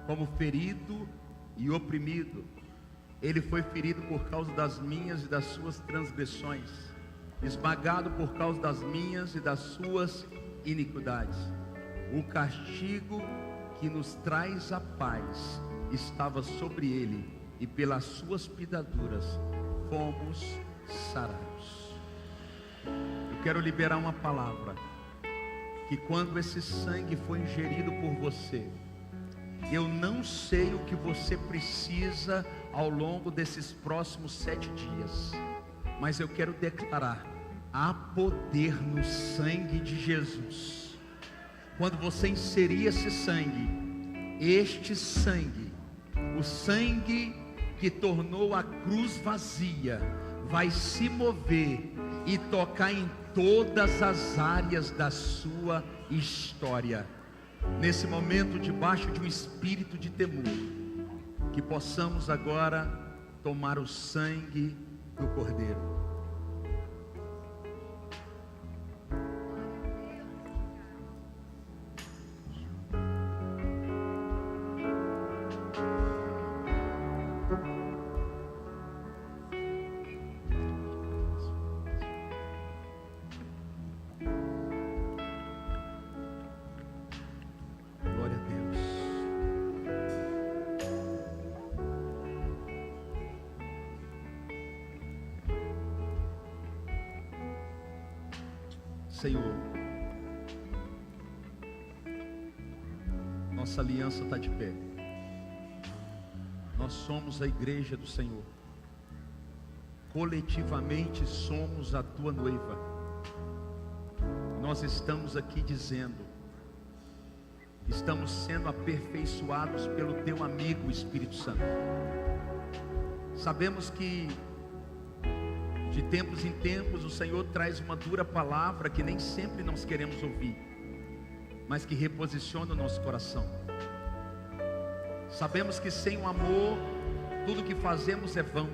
como ferido e oprimido, Ele foi ferido por causa das minhas e das suas transgressões, esmagado por causa das minhas e das suas iniquidades. O castigo que nos traz a paz estava sobre ele, e pelas suas pisaduras fomos sarados. Eu quero liberar uma palavra, que quando esse sangue foi ingerido por você, eu não sei o que você precisa ao longo desses próximos 7 dias, mas eu quero declarar: há poder no sangue de Jesus. Quando você inserir esse sangue, este sangue, o sangue que tornou a cruz vazia, vai se mover e tocar em todas as áreas da sua história. Nesse momento, debaixo de um espírito de temor, que possamos agora tomar o sangue do Cordeiro. Senhor, nossa aliança está de pé. Nós somos a igreja do Senhor. Coletivamente somos a tua noiva. Nós estamos aqui dizendo: estamos sendo aperfeiçoados pelo teu amigo Espírito Santo. Sabemos que de tempos em tempos o Senhor traz uma dura palavra que nem sempre nós queremos ouvir, mas que reposiciona o nosso coração. Sabemos que sem o amor tudo que fazemos é vão.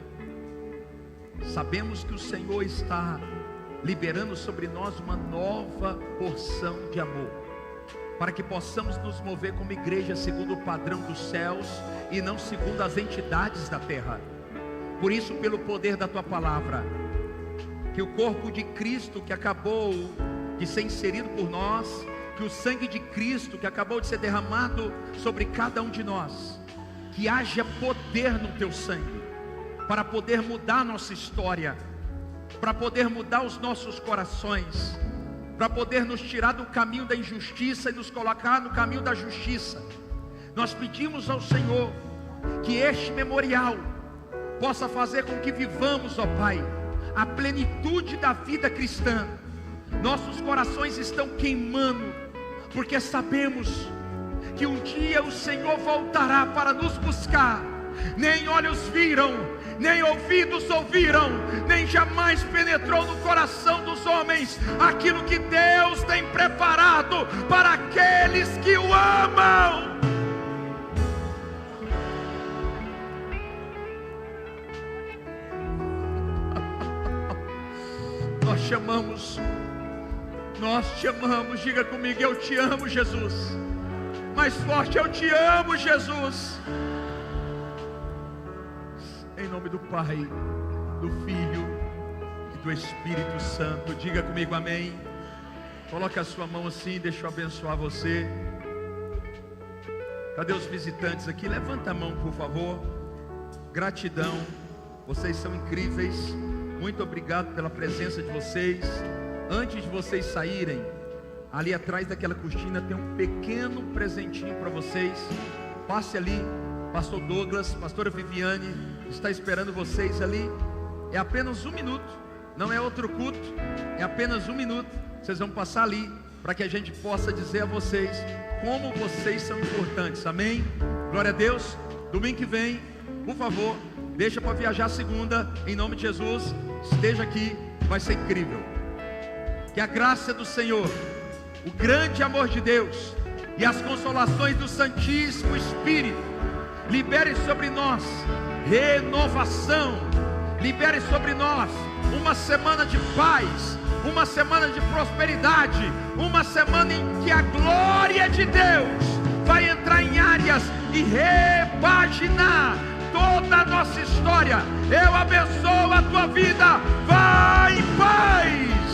Sabemos que o Senhor está liberando sobre nós uma nova porção de amor, para que possamos nos mover como igreja segundo o padrão dos céus e não segundo as entidades da terra. Por isso, pelo poder da tua palavra, que o corpo de Cristo que acabou de ser inserido por nós, que o sangue de Cristo que acabou de ser derramado sobre cada um de nós, que haja poder no teu sangue, para poder mudar a nossa história, para poder mudar os nossos corações, para poder nos tirar do caminho da injustiça e nos colocar no caminho da justiça. Nós pedimos ao Senhor que este memorial possa fazer com que vivamos, ó Pai, a plenitude da vida cristã. Nossos corações estão queimando, porque sabemos que um dia o Senhor voltará para nos buscar. Nem olhos viram, nem ouvidos ouviram, nem jamais penetrou no coração dos homens aquilo que Deus tem preparado para aqueles que o amam. Nós te amamos, diga comigo: eu te amo, Jesus. Mais forte: eu te amo, Jesus. Em nome do Pai, do Filho e do Espírito Santo, diga comigo amém. Coloque a sua mão assim, deixa eu abençoar você. Cadê os visitantes aqui? Levanta a mão, por favor. Gratidão, vocês são incríveis. Muito obrigado pela presença de vocês. Antes de vocês saírem, ali atrás daquela cortina tem um pequeno presentinho para vocês. Passe ali, pastor Douglas, pastora Viviane está esperando vocês ali. É apenas 1 minuto, não é outro culto, é apenas 1 minuto. Vocês vão passar ali, para que a gente possa dizer a vocês como vocês são importantes, amém? Glória a Deus. Domingo que vem, por favor, deixa para viajar segunda, em nome de Jesus. Esteja aqui, vai ser incrível. Que a graça do Senhor, o grande amor de Deus e as consolações do Santíssimo Espírito libere sobre nós renovação, libere sobre nós uma semana de paz, uma semana de prosperidade, uma semana em que a glória de Deus vai entrar em áreas e repaginar Criador da nossa história. Eu abençoo a tua vida. Vai em paz.